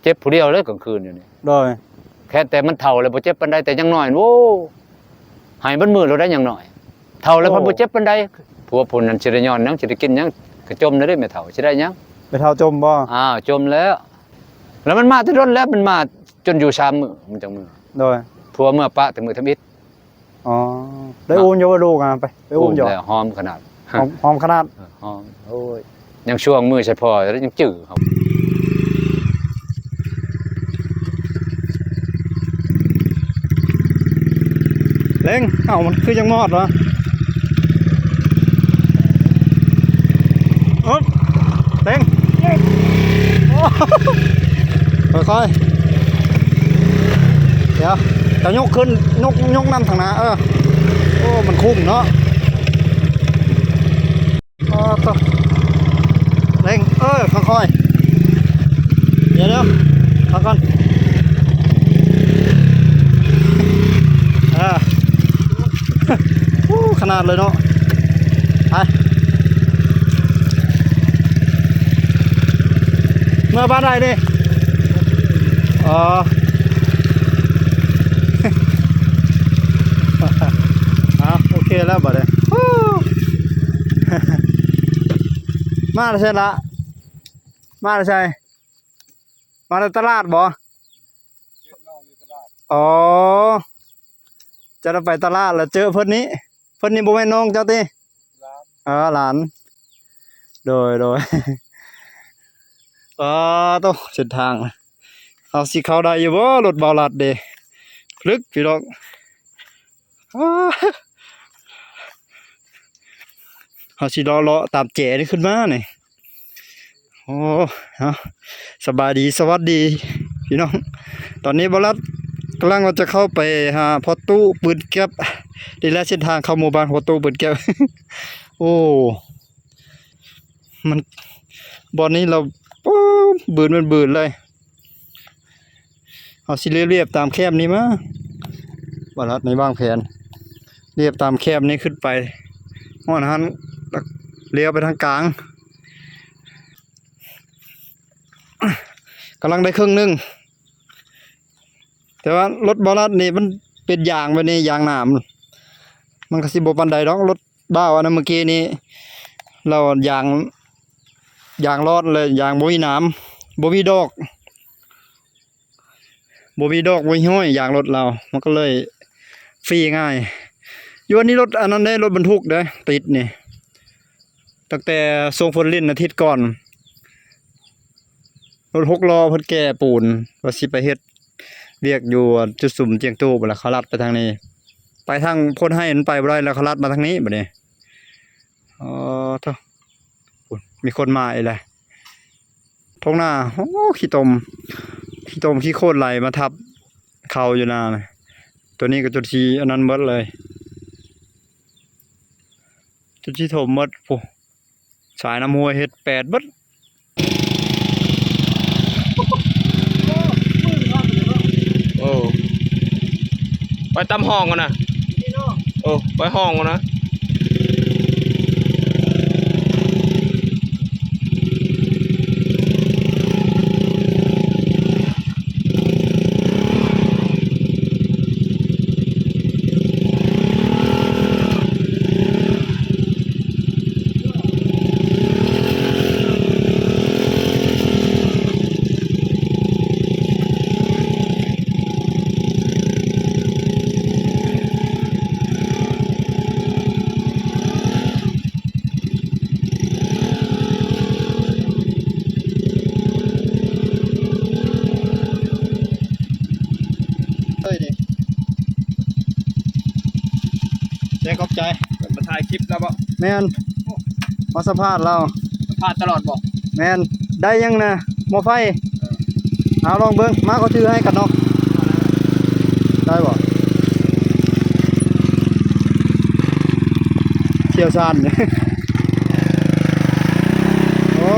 เจ็บผู้เดียวเลยกลางคืนอยู่นี่โดยแค่แต่มันเฒ่าแล้วบ่เจ็บปานใดแต่ยังน้อยโอ้หายเบิดมื้อเราได้ยังน้อยเฒ่าแล้วเพิ่นบ่เจ็บปานใดผัวพุ่นนั่นสิได้ย้อนหยังสิได้กินหยังก็จมได้แม่เฒ่าสิได้หยังไปเท่าจมบ่จมแล้วมันมาแต่ร้นแล้วมันมาจนอยู่3มื้อมันจังมื้อโดยผัวเมื่อปะแต่มื้อทำอิฐอ๋อได้อุ้มอยู่บ่ลูกไปอุ้มอยู่แล้วหอมขนาดหอมขนาดหอมโอ้ยยังช่วงมือใช่พอแล้วยังจื้อครับเล้งมันคือยังมอดวะอ๊บเล้งค่อยๆเดี๋ยวจะยกขึ้นยกน้ำทางหน้าโอ้มันคุ้มเนาะต่อเล้งค่อยๆเดี๋ยวพักก่อนขนาดเลยเนาะไปเมื่อบ้านใดดิโอเคแล้วบ่ได้มาแล้วใช่ละมาแล้วใช่มาในตลาดบ่จะไปตลาดแล้วเจอเพิ่นนี้บ่แม่นน้องเจ้าติหลานโดยโตเส้นทางเอาสิเข้าได้อยู่บ่รถเบาลัดเด้ลึกพี่น้องเอาสิเลาะตามแจนี่ขึ้นมานี่โอ้สบายดีสวัสดีพี่น้องตอนนี้เบาลัดกำลังเราจะเข้าไปหาพอตู้ปืนแก๊ปดีแล้วเส้นทางเข้าหมู่บ้านพอตู้ปืนแก๊ปโอ้มันบอนนี้เราบืนเลยเอาสิเรียบตามแคบนี้มาบาลัดในบ้างแผนเรียบตามแคบนี้ขึ้นไปห้องนั้นเลี้ยวไปทางกลางกำลังได้ครึ่งนึงแต่ว่ารถบอลัดนี่มันเป็นยางไปนี่ยางหนามมันก็สิบปันใดดอกรถบ้าวันนั้นเมื่อกี้นี้เรายางรอดเลยยางบ่มีน้ำบ่มีดอกบ่มีห้อยยางรถเรามันก็เลยฟรีง่ายอยู่วันนี้รถอันนั้นได้รถบรรทุกได้ติดนี่ตั้งแต่ทรงฝนลิ้นอาทิตย์ก่อนรถ6 ล้อเพิ่นแก่ปูนว่าสิไปเฮ็ดเรียกอยู่จุดสุ่มเจียงตู้บ่ล่ะเขาลัดไปทางนี้ไปทางพ้นให้มันไปบ่ได้แล้วเขาลัดมาทางนี้บัดนี้เท่ามีคนมาอีกแล้วท้องหน้าโอ้ขี้ตมขี้โคตรไหลมาทับเข่าอยู่นาตัวนี้ก็จุดที่อันนั้นหมดเลยจุดที่ถมหมดปุ๊สายน้ำห้วยเฮ็ด8เบิดไปตำห้องกันนะไปห้องกันนะขอบใจมาถ่ายคลิปแล้วบ่แม่นมาสัมภาษณ์เราสัมภาษณ์ตลอดบ่แม่นได้ยังนะหม้อไฟเอาลองเบิ่งมาเขาชื่อให้กันเนาะได้บ่เชี่ยวชาญโอ้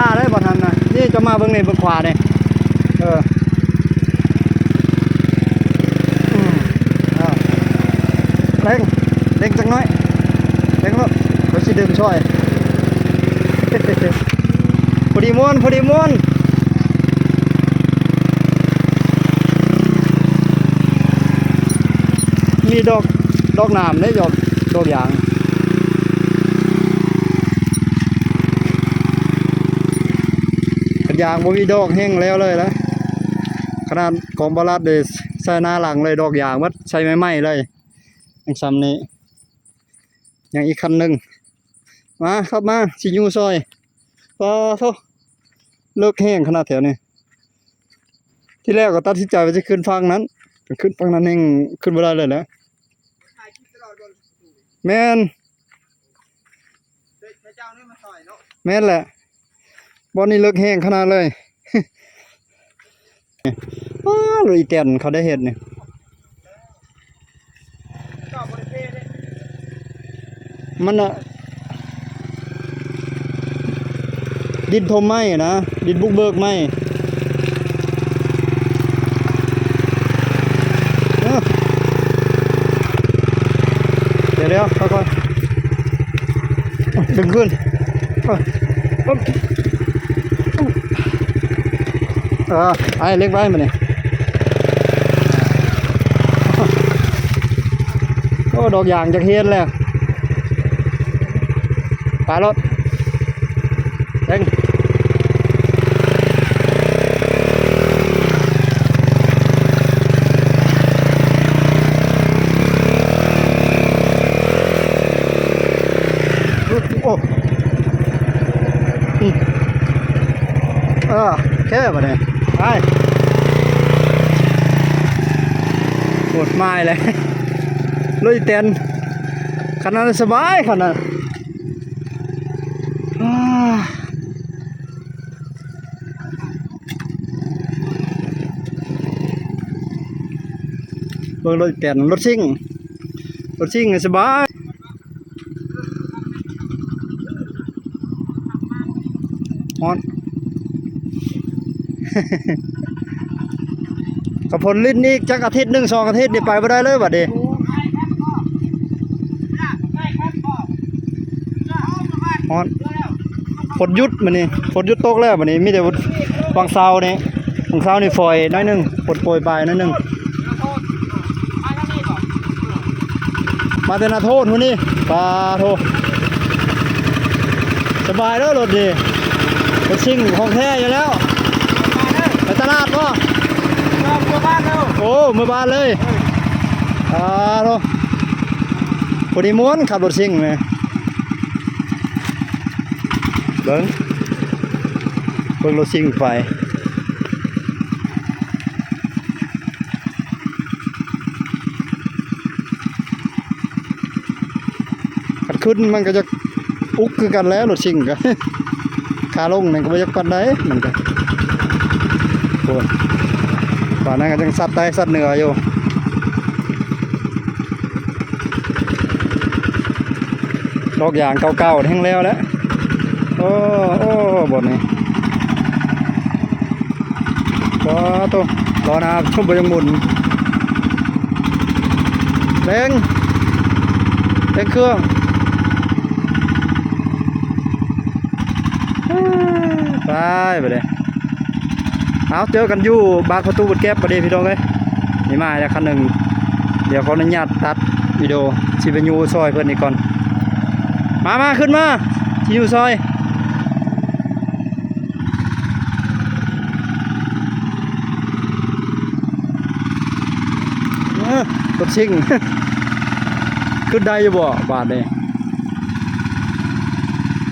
าได้บ่ทันนะนี่จะมาเบิ่งนี่เบิ่งขวานี่อ้าวเร่งจังน้อยเร่งแล้วก็สิดึงช่วย พอดีม่วนมีดอกน้ำได้ดอกยางยางบ่มีดอกแห้งแล้วเลยนะขนาดของบาลัดเดสใส่หน้าหลังเลยดอกยางมัดใช้ไม้เลยยังซ้ำนี้ยังอีกคันหนึ่งมาครับมาสิยูซอยโธ่เลิกแห้งขนาดแถวนี้ที่แรกก็ตัดสินใจว่าจะขึ้นฝั่งนั้นขึ้นฝั่งนั้นเองขึ้นบ่ได้เลยแหละแม่นแม่นแหละบอนนี้เลิกแห้งขนาดเลยลุยแก่นเขาได้เห็ดเนี่ยมันอะดินทมไหมนะดินบุกเบิกไหมเดี๋ยวค่อยๆดึงขึ้นไอ้เล็กไว้มาเนี่ยโอ้ดอกยางจากเฮียนแล้วไปรถเร่งโอ้แค่มาเนี่ยไปปวดไม้เลยลุยเต้นขนาดสบายขนาดเบิ่งรถเต้นรถซิ่งสบายฮอนกับผลลิ้นอีกจักอาทิตย์1 2 อาทิตย์นี่ไปบ่ได้เลยบัดนี้ฮอนฝนหยุดมื้อนี้ฝนหยุดตกแล้วบัดนี้มีแต่วังเสาร์นี่ฝอยน้อยนึงฝนโปรยปลายน้อยนึงมาแต่นาโทษพุ่นนี่ปลาโทสบายเด้อรถดีรถซิ่งของแท้อยู่แล้วไปตลาดป่ะเมื่อบ้านแล้วโอ้เมื่อบ้านเลยโทพอดีม้วนขับรถซิ่งเลยเบิ่งรถซิ่งไปขัดขึ้นมันก็จะอุกคือกันแล้วรถซิ่งกันขาลงนี่ก็บ่อยากปานใดมันก็โอ้ป่านนั้นก็จังสัตว์ใต้สัตว์เหนืออยู่ดอกยางเก่าๆแห้งแล้วแหละโอ้บ่นี่ตัวรอนะครับชมบ่ยังหมุนเร่งเครื่องไปเลยเอาเจอกันอยู่บางประตูบุดแก๊บประเดี๋ยวพี่น้องเลยนี่มาจากคันหนึ่งเดี๋ยวขออนุญาตตัดวิดีโอชิบะยูซอยเพื่อนนี่ก่อนมาขึ้นมาชิยูซอยรถชิง ขึ้นได้ยังบ่บาทเลย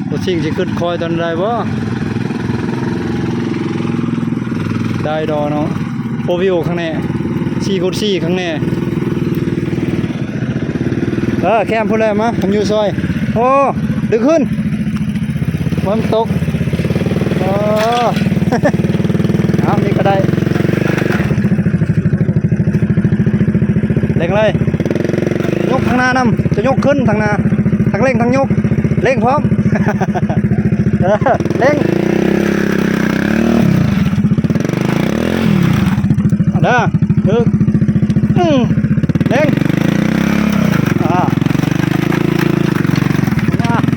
รถชิงจะขึ้นคอยตอนใดบ่ได้ดอเนาะโปรวิวข้างใน4x4ข้างในแคมพูดเลยมาทำยูซอยโอ้ดึกขึ้นมันตกเอานี่ก็ได้เร่งเลยยกทางหน้านำจะยกขึ้นทางหน้าทางเร่งทางยกเร่งพร้อมเร่ง เด้อดึกเด้ง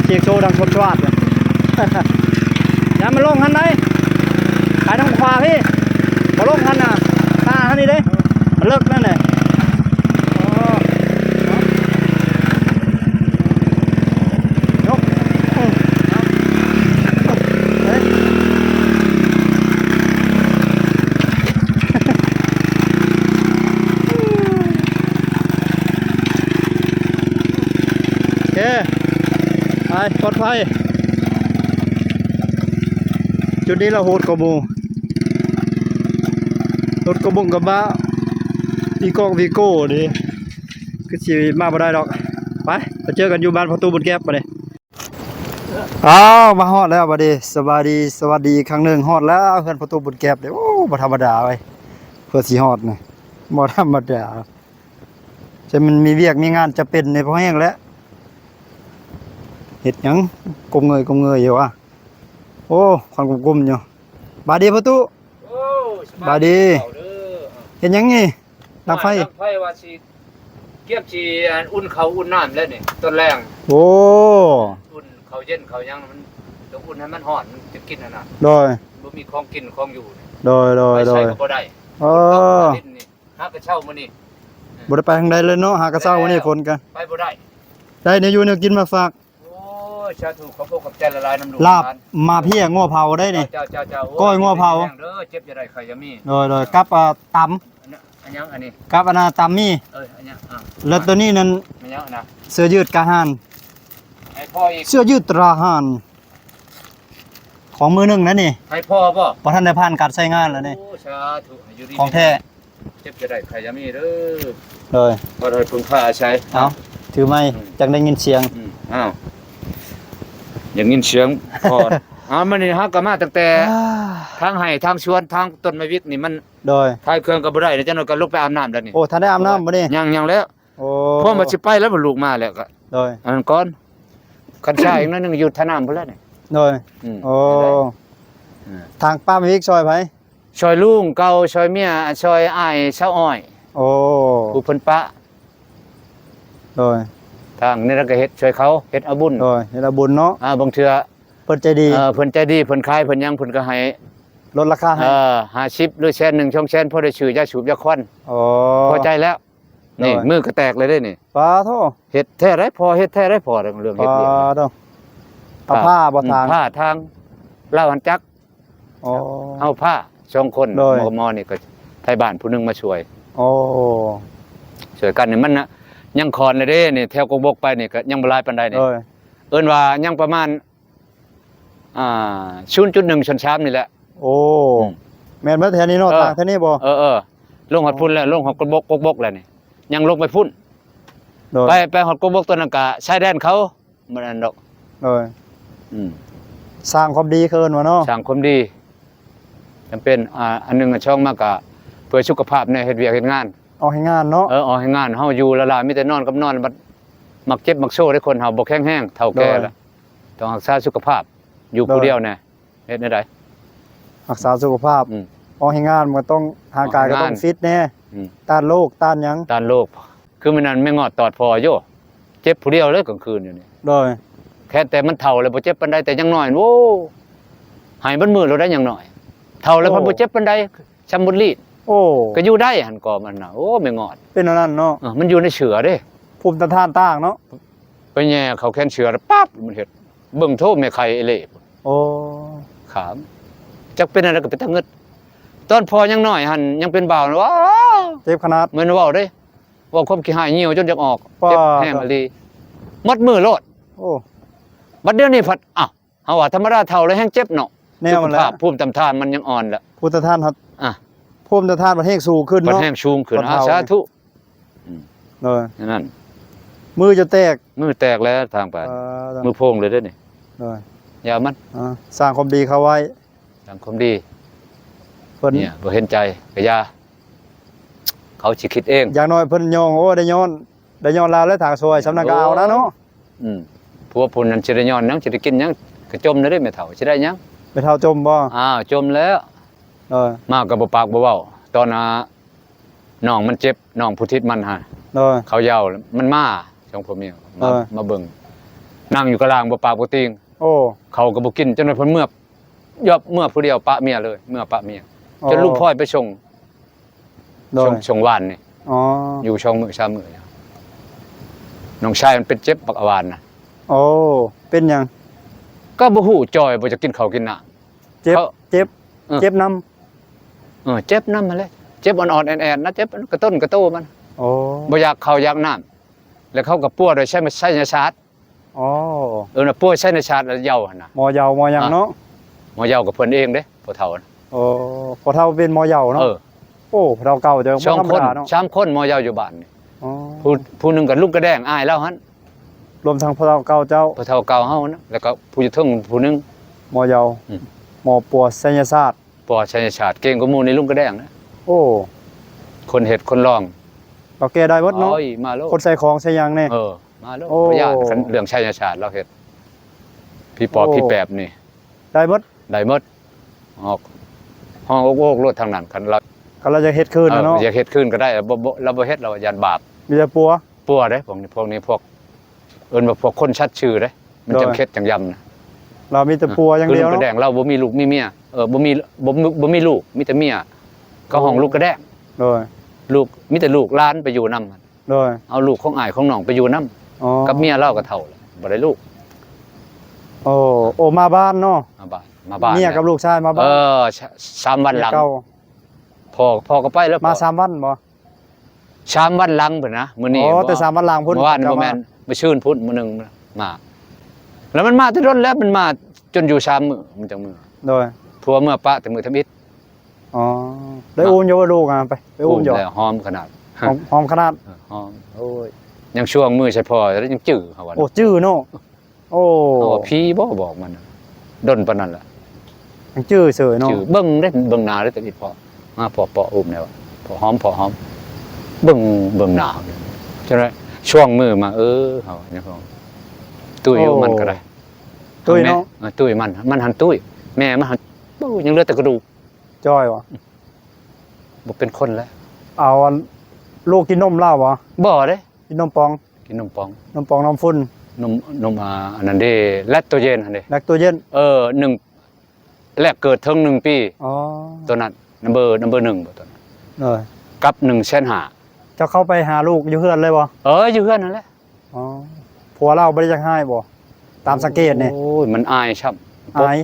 เชียกโซดังชมชวาดเลยอย่ามาลงหันได้ขายทางขวาพี่มาลงหันน่ะหน้าหันนี่เด้มันเลิกนั่นเลยยกโอเคไปปลอดภัยจุดนี้เราโหดกว่าหมู่รถกระบงกระบะวีโก้ดิคือสิมาบ่ได้ดอกไปเจอกันอยู่บ้านประตูบุญแก๊บบัดนี้อ้าวมาฮอดแล้วบัดนี้สวัสดีครั้งหนึ่งฮอดแล้วเพื่อนประตูบุญแก๊บเด้โอ้บ่ธรรมดาเว้ยเพื่อสิฮอดนี่บ่ธรรมดาจะมันมีเวียกมีงานจะเป็นในพอแห้งแล้วเฮ็ดหยังกงเงยอยู่ว่ะโอ้ควันกุมๆอยู่บาดดีประตูบาดดีเฮ็ดหยังนี่ดับไฟว่าสิเก็บสิอุ่นข้าวอุ่นน้ำแล้วนี่ต้นแรง โอ้อุ่นข้าวเย็นข้าวหยังมันต้องอุ่นให้มันร้อนมันจะกินน่ะโดยบ่มีของกินของอยู่โดยใช้ก็บ่ได้นี่หากระเช้ามื้อนี้บ่ได้ไปทางใดเลยเนาะหากระเช้ามื้อนี้ฝนกันไปบ่ได้ได้เนี่ยอยู่เนี่ยกินมาฝากสาธุขอบคุณขอบใจละลายน้ำดูลาบมาพี่ง้อเผาได้นี่เจ้าก้อยง้อเผาเด้อเจ็บจะได้ใครจะมีโดยกับตำอันยังอันนี้กับอันน่ะตำมีอันยังแล้วตัวนี้นั่นอันยังนะเสื้อยืดกะหานให้พ่ออีกเสื้อยืดตราหานของมือหนึงนะนี่ให้พ่อบ่ทันได้ผ่านการใช้งานแล้วนี่สาธุอยู่ดีของแท้เจ็บจะได้ใครจะมีเด้อเลยบ่ได้พึ่งพาใช้เอาถือไม้จังได้ยินเสียงอ้าวอย่างนี้เสียงพอมันนี่ฮะก็มาตั้งแต่ทางไห้ทางชวนทางต้นไม้วิกนี่มันโดยทายเครื่องก็บ่ได้เดี๋ยวจังก็ลุกไปอาบน้ำแล้วนี่โอ้ท่านได้อาบน้ำบ่นี่ยังแล้วโอ้พ่อมาสิไปแล้วมันลูกมาแล้วก็โดยอันก่อนคันชายอีกน้อยนึงอยู่ท่าน้ำพุ่นแล้วนี่โดยโอ้ทางป้าวิกซอยไผซอยลุงเก่าซอยเมียซอยอ้ายชาวอ้อยโอ้ผู้เพิ่นปะโดยทางนี่เราก็เฮ็ดช่วยเขาเฮ็ดเอาบุญโดยเฮ็ดเอาบุญเนาะบางเทื่อเพิ่นใจดีเพิ่นใจดีเพิ่นขายเพิ่นยังเพิ่นก็ให้ลดราคาให้50หรือ100,000 200,000พอได้ชื่อยาสูบยาควันอ๋อพอใจแล้วนี่มือก็แตกเลยเด้นี่ปาโธเฮ็ดแท้ได้พอเฮ็ดแท้ได้พอเรื่องเฮ็ดเวียกปาโธผ้าบ่ทางผ้าทางลาวหันจักอ๋อเอาผ้า2คนมอนี่ก็ไทบ้านผู้นึงมาช่วยโอ้ช่วยกันนี่มันนะยังคอนเลยเด้นี่แถวกบกไปนี่ก็ยังบ่หลายปานใดนี่เอิ้นว่ายังประมาณ0.1 ชนชามนี่แหละโอ้แม่นบ่แถวนี้เนาะทางแถวนี้บ่ลงฮอดพุ่นแล้วลงฮอดกบกแล้วนี่ยังลงไปพุ่นไปฮอดกบกตัวนั้นก็ชายแดนเขาบ่นั่นดอกสร้างความดีเกินว่าเนาะสร้างความดีจำเป็นอันนึงช่องมากก็เพื่อสุขภาพในเฮ็ดเวียกเฮ็ดงานออกให้งานเนาะออกให้งานเฮาอยู่ละลามีแต่นอนกับนอนมักเจ็บมักโซ่ได้คนเฮาบ่แข็งแรงเฒ่าแก่แล้วต้องรักษาสุขภาพอยู่ผู้เดียวแน่เฮ็ดได้รักษาสุขภาพออกให้งานมันต้องร่างกายก็ต้องฟิตแน่ต้านโรคต้านหยังต้านโรคคือมันนั้นไม่งอดตอดพอโยเจ็บผู้เดียวเลยกลางคืนอยู่นี่โดยแค่แต่มันเฒ่าแล้วบ่เจ็บปานใดแต่ยังน้อยโอ้หายเบิดมื้อแล้วได้ยังน้อยเฒ่าแล้วมันบ่เจ็บปานใดชำบุรีโอ้ก็อยู่ได้หั่นก็มันน่ะโอ้ไม่งอดเป็นอันนั้นเนาะมันอยู่ในเฉือเด้ภูมิต้านทานต่างเนาะไปแย่เขาแค่นเฉือแล้วปั๊บมันเฮ็ดเบิ่งโทแม่ไข่เละโอ้ขามจักเป็นอะไรก็เป็นตะงึดตอนพอยังน้อยหั่นยังเป็นบ่าวว้าเจ็บขนาดเหมือนเว้าเด้ว่าความขี้หายเหี่ยวจนจะออกเจ็บแห้งอีหลีหมดมือโลดโอ้บัดเดี๋ยวนี้พัดเฮาว่าธรรมดาเฒ่าแล้วแห้งเจ็บเนาะแนวมันแล้วภูมิต้านทานมันยังอ่อนแล้วภูมิต้านทานครับภูมิต้านทานมันแห้งสูงขึ้นเนาะมันแห้งสูงขึ้นสาธุนั่นมือจะแตกมือแตกแล้วทางไปมือโพงเลยเด้อนี่อย่ามันสร้างความดีเขาไว้สร้างความดีเพิ่นเนี่ยบ่เห็นใจก็อย่าเขาสิคิดเองอย่างน้อยเพิ่นยองโอ้ได้ย้อนลาวและทางซอยสำนักเอานะเนาะผัวพุ่นนั้นสิได้ย้อนหยังสิได้กินหยังก็จมได้แม่เฒ่าสิได้หยังแม่เฒ่าจมบ่จมแล้วมาก็บ่ปากบ่เว้าตอน น้องมันเจ็บน้องผู้ทิศมันฮะ โดย เขายาวแล้วมันมาช่องพ่อเมีย เออ มาเบิ่งนั่งอยู่กลางบ่ปากบ่ติง โอ้ เขาก็บ่กินจนว่าเพิ่นเมื่อยอบเมื่อผู้เดียวปะเมียเลยเมื่อปะเมียจนลูกพ่อยไปส่ง โดย ส่งวานนี่ อ๋อ อยู่ช่องมือชามมือน้องชายมันเป็นเจ็บบักอวานน่ะ โอ้เป็นหยัง ก็บ่ฮู้จอยบ่จะกินข้าวกินน้ำ เจ็บ เขา เจ็บ เออ เจ็บน้ เจ็บนำมาเลยเจ็บอ่อนๆแอนๆนะเจ็บกระต้นกระโตมัน ำโอ้ บ่อยากข้าวอยากน้ำแล้วเขาก็ปั้วโดยใช้ยาชาร์จ อ๋อ น่ะปั้วใช้ยาชาร์จแล้วเหย้าหั่นน่ะ หมอเหยาหมอหยังเนาะ หมอเหย้ากับเพิ่นเองเด้พ่อเฒ่าน่ะ โอ้พอเท่าเป็นหมอเหยาเนาะ โอ้เราเก่าเจอ ช่อง ธรรม คน ดาเนาะ สามคนหมอเหย้าอยู่บ้านนี่ อ๋อ ผู้หนึงก็ลูกกระแดงอ้ายแล้วหั่น รวมทั้งพอเราเก่าเจ้า พ่อเฒ่าเก่าเฮานะแล้วก็ผู้อยู่เทึงผู้หนึง หมอเหยา อืม หมอปัวไสยศาสตร์ ปอชัยชาติเก่งกว่าหมู่ในลุงกระแดงนะ โอ้ คนเฮ็ดคนร้อง เราแก้ได้หมดเนาะ โอ้ยมาโล คนใส่ของใส่หยังแน่ มาโล โอ้ พยานคันเรื่องชัยชาติเราเฮ็ดพี่ปอ โอ้ พี่แปบนี่ ได้หมด ได้หมดออกห้องโอกๆรถทางนั้นคันเรา ก็เราจะเฮ็ดคืนนะเนาะ อยากเฮ็ดคืนก็ได้บ่เราบ่เฮ็ดเรายันบาป มีแต่ปัว ปัวเด้พวกนี้พวกเอิ้นว่าพวกคนชัดชื่อเด้มัน โดย จังเค็ดจังยำนะ เรามีแต่ปัวอย่างเดียว คืลุงก เนาะ ระแดงเราบ่มีลูกมีเมียบ่มีลูกมีแต่เมียก็ห้องลูกกระแดง โดย ลูกมีแต่ลูกหล้านไปอยู่นำ โดย เอาลูกของอ้ายของน้องไปอยู่นำ อ๋อ กับเมียเราก็เท่าแล้วบ่ได้ลูก โอ้โอ้มาบ้านเนาะ มาบ้าน เมียกับลูกชายมาบ้าน 3วันหลัง เก่า พ่อก็ไปแล้ว มา3วันบ่ 3วันหลังพุ่นนะมื้อนี้ อ๋อแต่3วันหลังพุ่น เมื่อวาน เจ้า บ่แม่น มา ไปชื่นพุ่นมื้อหนึงมา แล้วมันมาแต่ต้นแล้วมันมาจนอยู่3มื้อมันจังมื้อ โดย ผัวเมื่อปะแต่มื้อทำอิฐ อ๋อได้อุ้มอยู่ว่าลูกอ่ะไปอุ้มอยู่ แล้วหอมขนาด หอมขนาด หอมโอ้ยยังช่วงมื้อใช่พอแล้วยังจื้อเขาว่า โอ้จื้อเนาะโอ้ เอาว่าพี่บ่บอกมันดนปานนั้นล่ะ ยังจื้อเสยเนาะ จื้อเบิ่งได้เบิ่งหน้าได้แต่อิฐพอมาพออุ้มแล้วพอหอมเบิ่งหน้าจังได๋ช่วงมื้อมาเขาเนี่ยพอตุ้ยเอามันก็ได้ ตุ้ยเนาะ ตุ้ยมันหันตุ้ยแม่มันหันปู้ยังเหลือแต่กระดูก จ้อยวะ บ่เป็นคนแล้ว เอาอันลูกกินนมเหล้าวะ บ่เด้ กินนมปอง กินนมปอง นมปองนมฝุ่น นมอันนั้นเด้แลคโตเจนหั่นเด้ แลคโตเจน 1แรกเกิดเทิง1 ปี อ๋อ ตัวนั้นนัมเบอร์1บ่ตัวนั้น เลย กับ1,500,000 เจะเข้าไปหาลูกอยู่เฮือนเลยบ่ อยู่เฮือนนั่นแหละ อ๋อผัวเราบ่ได้จักให้บ่ตามสังเกตนี่ โอ้ยมันอายช้ำ อาย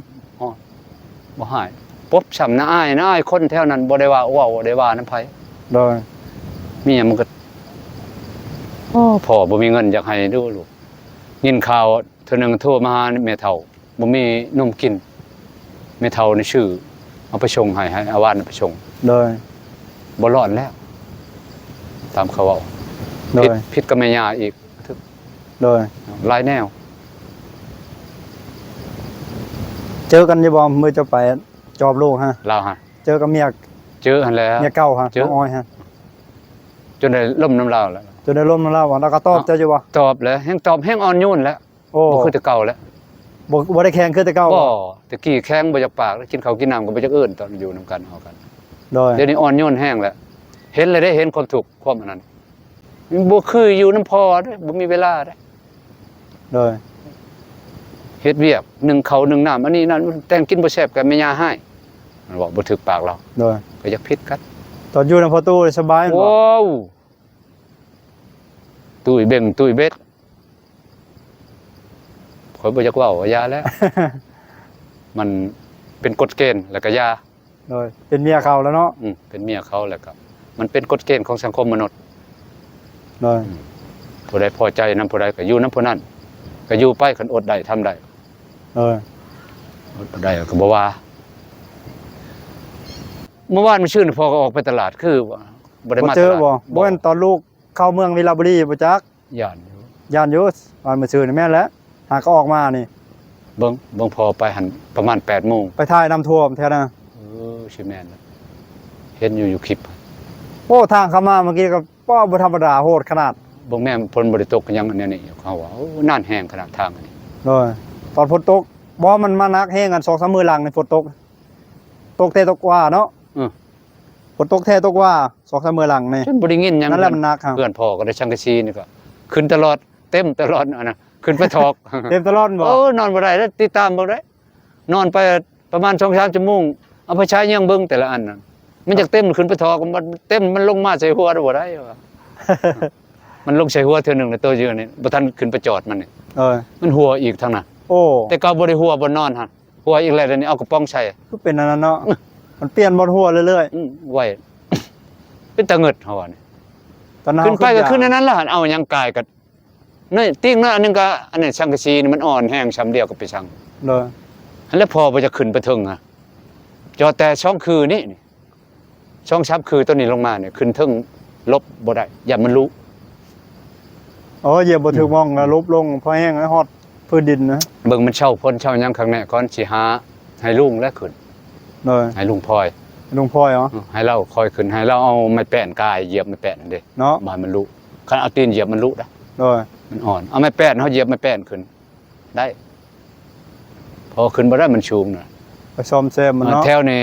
บ่หายปบช้ำนะอายคนแถวนั้นบ่ได้ว่าเว้าบ่ได้ว่านำไผ โดย เมียมันก็พ่อบ่มีเงินอยากให้ดูลูกยินข่าวเทื่อนึงโทรมาหาแม่เฒ่าบ่มีนมกินแม่เฒ่านี่ชื่อเอาไปส่งให้อาวานไปส่ง โดย บ่รอดแล้ว ตามเขาเว้า โดย ผิดกับแม่ย่าอีก โดย หลายแนว เจอกันอยู่บ่มื้อจะไปจอบลูกฮะ ลาวฮะ เจอกับเมีย เจอหั่นแหล้ว เมียเก่าฮะ เจอ น้องอ้อยฮะ จนได้ล่มน้ำลาวแล้ว จนได้ล้มแล้วบ่แล้วก็ตอบเจ้าอยู่บ่ ตอบแล้วแฮงตอบแฮงอ่อนโยนแล้ว โอ้ บ่คือแต่เก่าแล้ว บ่ได้แข่งคือแต่เก่า บ่ตะกี้แข้งบ่อยากปากแล้วกินข้าวกินน้ำก็บ่อยากเอิ้นตอนอยู่นํกันเฮากัน โดย เดี๋ยวนี้อ่อนโยนแห้งแล้วเห็นเลยได้เห็นความทุกข์ความอันนั้นบ่คืออยู่น้ำพอเด้บ่มีเวลาเด้ โดย เฮ็ดเวียกนึ่งข้าวนึ่งน้ำอันนี้นั่นแต่งกินบ่แซ่บก็แม่ย่าให้มันบอกบ่ถึกปากเรา โดย ก็อยากผิดกัน ตอนอยู่ในประตูนี่สบายบ่ ว้าวตุ้ยเบ่งตุ้ยเบ็ดข่อยบ่อยากเว้าว่ายาแล้ว มันเป็นกฎเกณฑ์แล้วก็ยา โดยเป็นเมียเขาแล้วเนาะ เป็นเมียเขาแล้วก็มันเป็นกฎเกณฑ์ของสังคมมนุษย์ โดย ผู้ใดพอใจนำผู้ใดก็อยู่นำผู้นั้นก็อยู่ไปคันอดได้ทำได้ โดย อดบ่ได้ก็บ่ว่าเมื่อวานมันชื่นพอก็ออกไปตลาดคือว่าบ่ได้ บ่ มา เจ ต อ ลาด บ่บ่แม่นตอนลูกเข้าเมืองวิลาบุรีบ่จัก ย่านอยู่ ย่านอยู่วันมื้อซื่อนี่แม่นแล้วหาก็ออกมานี่ เบิ่งพอไปหันประมาณ 8:00 น ไปถ่ายน้ำท่วมแท้นะ สิแม่นแล้วเห็นอยู่คลิป โอ้ทางเข้ามาเมื่อกี้ก็ป้อบ่ธรรมดาโหดขนาด บ่แม่นฝนบ่ได้ตกกันยังอันนี้เขาว่าโอ้น่านแห้งขนาดทางอันนี้ โดยตอนฝนตกบ่มันมานักแฮงกัน 2-3 มื้อหลังนี่ฝนตกตกแต่ตกว่าเนาะ ฝ ฝนตกแท้ตกว่า2-3มื้อหลังนี่ จนบ่ได้ยินหยัง นั่นแหละมันหนักครับ เพื่อนพ่อก็ได้ชังกะชีนี่ก็ขึ้นตลอดเต็มตลอดอันน่ะขึ้นไปถอก เต็มตลอดบ่ โอ้นอนบ่ได้แล้วติดตามบ่ได้นอนไปประมาณ 2-3 ชั่วโมงเอาไปใช้ยังเบิ่งแต่ละอันน่ะมันจากเต็มขึ้นไปถอกมันเต็มมันลงมาใส่หัวได้บ่ได้ว่ะ มันลงใส่หัวเทื่อหนึงแล้วตัวเยอะนี่บ่ทันขึ้นไปจอดมันนี่ มันหัวอีกทางนั้น โอ้ แต่ก็บ่ได้หัวบ่นอนหั่นหัวอีกแล้วเดี๋ยวนี้เอากระป๋องใส่ คือเป็นอันนั้นเนาะมันเปลี่ยนบนหัวเรื่อย ไว้ เป็นตะเงิดเฮาว่านี่ ๆตอนนั้น ขึ้นไปก็ขึ้น ย อันนั้นล่ะเอาหยังกายก็นี่ติ้งน้อยอันนึงก็อันนี้ชังกะชีนี่มันอ่อนแห้งช้ำเดียวก็ไปชัง เลย อันแล้วพอบ่จะขึ้นไปถึงอ่ะจอแต่ช่องคือนี่ช่องชับคือตัวนี้ลงมาเนี่ยขึ้นถึงลบบ่ได้อย่ามันรู้ อ๋อเหยียบบ่ถึงมองแล้วลบลงพอแห้งแล้วฮอดพื้นดินนะ เบิ่งมันเช่าพ้นเช่าหยังข้างในก่อนสิหาให้ลุงแล้วขึ้น เลย ให้ลุงพลอย ลุงพ่อยเหรอ ให้เราคอยขึ้นให้เราเอาไม้แป้นกายเหยียบไม้แป้นนั่นเด้ เนาะ บ่ให้มันรู้คันเอาตีนเหยียบมันรู้นะ เลย มันอ่อนเอาไม้แป้นเฮาเหยียบไม้แป้นขึ้นได้ พอขึ้นบ่ได้มันชูงน่ะ ไปซ่อมแซมมันเนาะ แถวนี้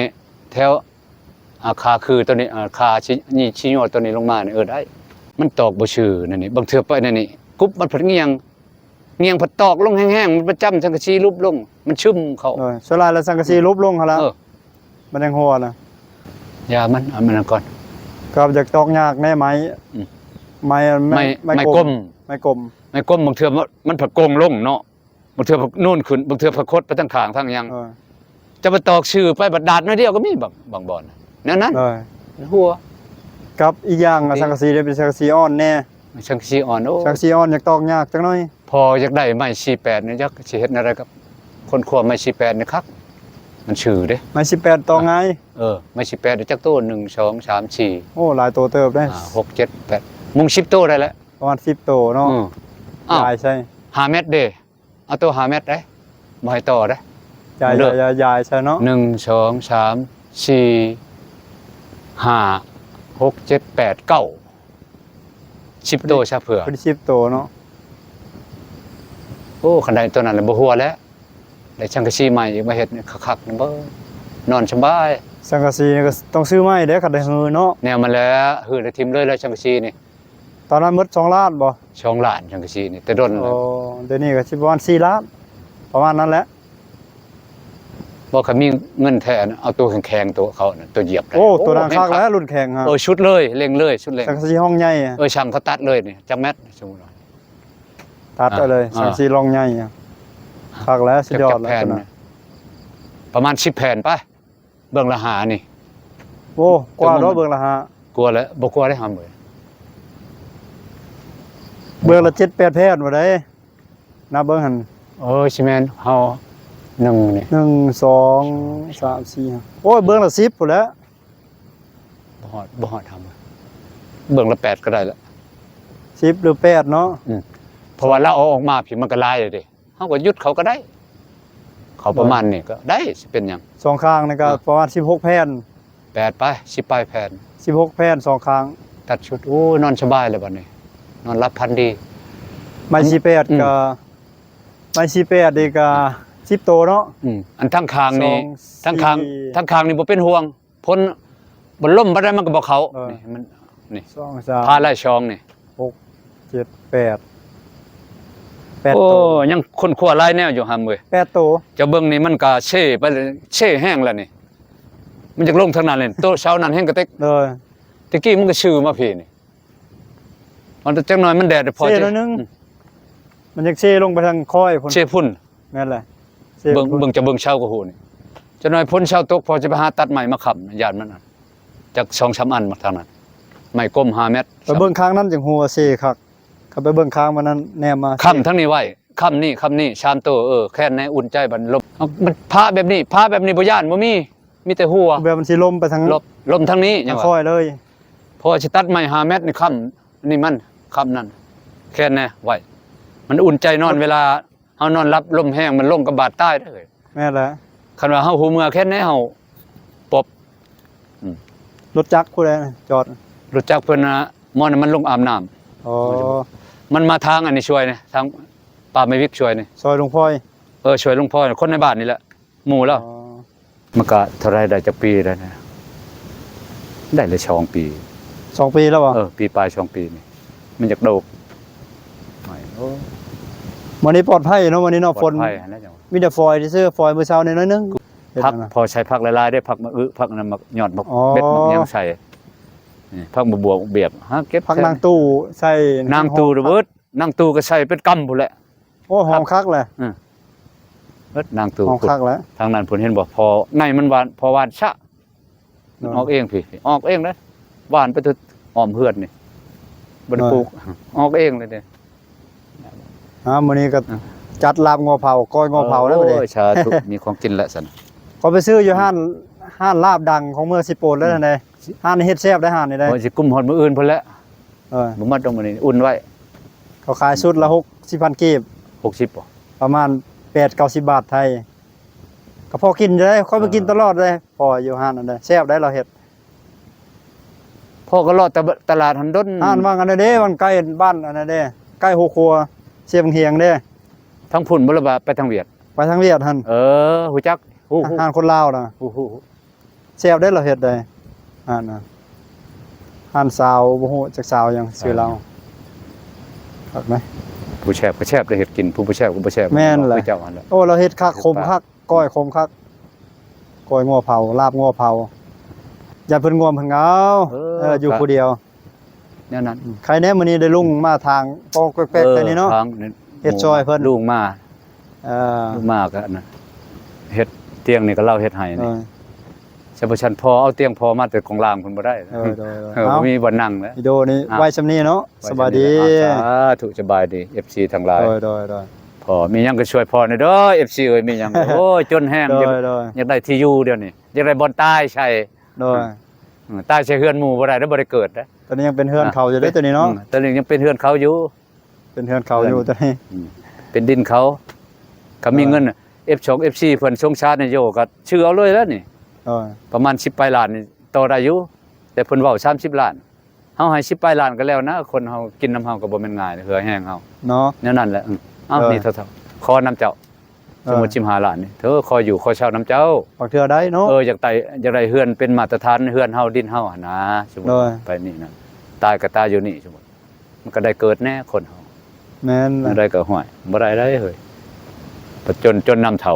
แถวอาคาคือตัวนี้อาคาชิโยตัวนี้ลงมานี่ได้ มันตอกบ่ชื่อนั่นนี่บางเทื่อไปนั่นนี่กุ๊บมันผัดเงียงผัดตอกลงแห้งๆมันประจำจังกะชีรูปลงมันชุ่มเขา เลยสลายแล้วสังกะสีลบลงหั่นละ เออ มันยังหัวน่ะ ยามันเอามันก่อน ก็อยากตอกยากแน่ไหม อืม ไม้ ไม่ก้ม ไม้กลม ไม่ก้มบางเทื่อมันผัดโกงลงเนาะบางเทื่อผัดนู่นขึ้นบางเทื่อผัดคดไปทางข้างทางหยัง เออ จะมาตอกชื่อไปบัดดาดน้อยเดียวก็มีบางบ่อนนั่น เลย หัว กับอีกอย่างอะสังกะสีได้เป็นสังกะสีอ่อนแน่ ชังชีอ่อนโอ้ สังกะสีอ่อนอยากตอกยากจังหน่อย พออยากได้ไม้48นี่จักสิเฮ็ดอะไรกับคนขวไม้48นี่คักมันชื่อเด้ ไม้18ตอกง่าย ไม้18เดี๋ยวจักโต1 2 3 4 โอ้หลายตัวเติบได้ 6 7 8มุง10โตได้แล้ว ประมาณ10ตัวเนาะ อ้าว ยายใช่ 5เมตรเด้เอาตัว5เมตรได้บ่ให้ต่อได้ ยาย เลือก ยายใช่เนาะ 1 2 3 4 5 6 7 8 9 10โตซะเผื่อ เป็น10ตัวเนาะ โอ้คันใดตัวนั้นแหละบ่หัวแล้วได้ช่างกะชีใหม่อีกมาเฮ็ดนี่คักๆนี่เบ่นอนสบาย สังกะสีนี่ก็ต้องซื้อไม้เด้อคันได้ฮือเนาะ แนวมาแล้วหือได้ทิมเลยแล้วช่างกะชีนี่ ตอนนั้นหมด2ล้านบ่ 2ล้านช่างกะชีนี่แต่ดน โอ้ แล้ว เดี๋ยวนี้ก็สิประมาณ4ล้านประมาณนั้นแหละ บ่คันมีเงินแท้นะเอาตัวแข็งๆตัวเขาน่ะตัวเหยียบได้ โอ้ตัวนั้นคัก แม่น แล้วรุ่นแข่งฮะ ชุดเลยเล็งเลยชุดเล็ง สังกะสีห้องใหญ่อะ ช่างเขาตัดเลยนี่จักแมตรสมมุติว่า ตัดไปเลย อ่า สังกะสีรองใหญ่อะคักแล้วสุดยอดแล้ว แผ่น ตัวนั้น น่ะประมาณ10แผ่นไปเบิ่งละหานี่ โอ้กว่าเนาะเบิ่งละฮะ กลัวแล้วบ่กลัวได้หามื้อ เบิ่งละ7-8แพทย์บ่ได้นับเบิ่งหั่น สิแม่นเฮา1นี่ 1 2 3 4 5โอ้ยเบิ่งละ10พุ่นแหล้ว บ่ฮอดทำเบิ่งละ8ก็ได้แล้ว 10หรือ8เนาะ เพราะว่าเราเอาออกมาผิดมันก็ลายเลยดิเฮาก็ยุดเขาก็ได้ เขาประมาณนี้ก็ได้สิเป็นหยัง สองข้างนี่ก็ประมาณ16แผ่น 8ไป10ปลายแผ่น 16แผ่นสองข้าง ตัดชุดโอ้นอนสบายเลยบัดนี้ นอนรับพันดี ไม้48ก็ไม้48นี่ก็10โตเนาะ อันทั้งคางนี่ 2 ทั้งคาง 4 ทั้งคางนี่บ่เป็นห่วงพ้นบ่ล่มบ่ได้มันก็บ่เขา เออ นี่มันนี่ 2 พา 3 ไล่ช่องนี่ 6 7 8 8 โอ้ โต ยังคนขัวหลายแนวอยู่หั่นเว้ย 8โต เจ้าเบิ่งนี่มันก็เช่ไปเลยเช่แห้งแล้วนี่ มันจะลงทางนั้นเลยโตะเช้านั้นแห้งกระเต็ก เลย ตะกี้มันก็ชื่อมาพี่นี่มันจักหน่อยมันแดดพอ เช่ จะ หน่อยนึง มันจะเช่ลงไปทางคอยพุ่น เช่พุ่น นั่นแหละเช่ เบิ่ง พุ่น เบิ่งจะเบิ่งเช้าก็ฮู้นี่จักหน่อยพ้นเช้าตกพอจะไปหาตัดใหม่มาค้ำญาติมันน่ะจัก 2-3 อันมาทางนั้นไม้ก้ม5เมตร ไปเบิ่งข้างนั้นจังหัวเช่คักเขาไปเบิ่งข้างมันนั้นแนมมา ค้ำทั้งนี้ไว้ค้ำนี่ชามโตแค่ในอุ่นใจบัดลมเอามันพาแบบนี้บ่ย่านบ่มีแต่หัว แบบมันสิลมไปทาง ลมทางนี้หยั ทาง ง ว่า คอยเลย พอสิตัดไม้5เมตรนี่ค้ำนี่มันค้ำนั่นแค่แน่ไว้มันอุ่นใจนอนเวลาเฮานอนรับลมแห้งมันลงกับบาดใต้ได้เลย แม่นแหละ คันว่าเฮาหูเมื่อแค่แน่เฮาปบ รถจักรผู้ใดน่ะจอด รู้จักเพิ่นนะมอนนมันลงอาบน้ำ อ๋อ มันมาทางอันนี้ช่วยนะทางป่าไม้วิกช่วยนี่ ซอยหลวงพ่อย ช่วยหลวงพ่อคนในบ้านนี่แหละหมู่แล้ว อ๋อ มันก็เท่าไรได้จักปีแล้วนะ ได้เลย2 ปี 2 ปีแล้วบ่ ปีปลาย2 ปีนี่มันจากโดกไม่โอ้ วันนี้ปลอดภัยเนาะวันนี้เนาะ ป ฝ ลอด น ภัยอันนั้นจัง มีแต่ฟอยล์ที่ซื้อฟอยล์มื้อเช้านี่น้อยนึง พักพอใช้พักหลายๆได้พักมาพักนั้นมายอดบัก อ๋อ เบ็ดบักยังใส่นี่พักบวบเบียบหาเก็บ พักนางตู้ใส่ นางตู้ระเบิดนางตู้ก็ใส่เป็นกำพุ่นแหละ โอ้หอมคักเลย เบิดนางตู้ หอมคักแล้ว ทางนั้นเพิ่นเห็นบ่พอในมันหวานพอหวานชะมันออกเองพี่ออกเองเด้หวานไปถึงอ้อมเฮือนนี่บ่ได้ปลูกออกเองเลยเด้ มื้อนี้ก็จัดลาบงอเผาก้อยงอเผาแล้วบัดนี้ โอ้ยสาธุมีของกินแล้วซั่น ก็ไปซื้ออยู่ห้านลาบดังของเมืองสิโปนแล้วนั่นเด้ห้านเฮ็ดแซ่บได้ห้านนี่ได้ โอ้ยสิกุมฮอดมื้ออื่นพุ่นแหละ เออ บ่มาตรงมื้อนี้อุ่นไว้ เขาขายชุดละ60,000กีบ 60บ่ ประมาณ8-90 บาทไทยก็พอกินอยู่ได้ค่อยไปกินตลอดเลยพออยู่ห้านนั่นได้แซ่บได้เราเฮ็ด พ่อก็รอดตลาดหันดน ห้านว่ากันเด้มันใกล้บ้านอันนั้นเด้ใกล้โฮครัวเสียบเฮียงเด้ ทั้งพุ่นบ่ละบาไปทางเวียด ไปทางเวียดหั่น ฮู้จักฮู้ ห้านคนลาวน่ะ ฮู้ฮู้ แซ่บได้เราเฮ็ดได้ห้านน่ะห้านสาวบ่ฮู้จักสาวหยังชื่อเราคักไหม ผู้แชบก็แชบได้เฮ็ดกินผู้บ่แชบก็บ่แชบ แม่นแหละ คือเจ้าหั่นแหละ โอ้เราเฮ็ดคักคมคักก้อยคมคักก้อยงัวเผาลาบงัวเผาอย่าเพิ่นงวมเพิ่นเอาอยู่ผู้เดียว แนวนั้น ใครแน่มื้อนี้ได้ลุงมาทางปอกแป๊กๆแต่นี้เนาะ ทาง เฮ็ดซอยเพิ่น ลูกมา เออ ลูกมาก็อันนั้นเฮ็ดเตียงนี่ก็เล่าเฮ็ดให้ เอ นี่ อ ใช่บ่ฉันพอเอาเตียงพอมาแต่ของล่างเพิ่นบ่ได้ เออ บ่ เอา มีบ่นั่งแล้ว วิดีโอนี้ไว้ซำนี้เนาะสบายดี สาธุสบายดี FC ทั้งหลาย โดย พอมีหยังก็ช่วยพอหน่อยเด้อ FC เอ้ยมีหยัง โอ้ยจนแห้ง โด อยาก ยโดย อยากได้ที่อยู่เดี๋ยวนี้อยากได้บ่อนใต้ใช่ โดย ใต้ใช่เฮือนหมู่บ่ได้แล้วบ่ได้เกิดนะ ตอนนี้ยังเป็นเฮือนเขาอยู่เด้อตัวนี้เนาะ ตอนนี้ยังเป็นเฮือนเขาอยู่ เป็นเฮือนเขาอยู่ตัวนี้ เป็นดินเขาเขามีเงิน F2 FC เพิ่นสงสารนายโยก็ชื่อเอาเลยแล้วนี่ โดย ประมาณ10ปลายล้านนี่ต่อได้อยู่แต่เพิ่นเว้า30ล้านเฮาให้10ปลายล้านก็แล้วนะคนเฮากินน้ำเฮาก็บ่แม่นง่ายเหือแห้งเฮา เนาะ แนวนั้นแหละอ้าวนี่เท่าๆขอน้ำเจ้าสมมุติ15ล้านนี่เธอขออยู่ขอเช่าน้ำเจ้า บางเทื่อได้เนาะ อยากได้เฮือนเป็นมาตรฐานเฮือนเฮาดินเฮาหั่นนะสมมุติ โดย ไปนี่นะตายก็ตายอยู่นี่สมมุติมันก็ได้เกิดแน่คนเฮา แม่น บ่ได้ก็ห่วยบ่ได้เฮ้ยจนนำเฒ่า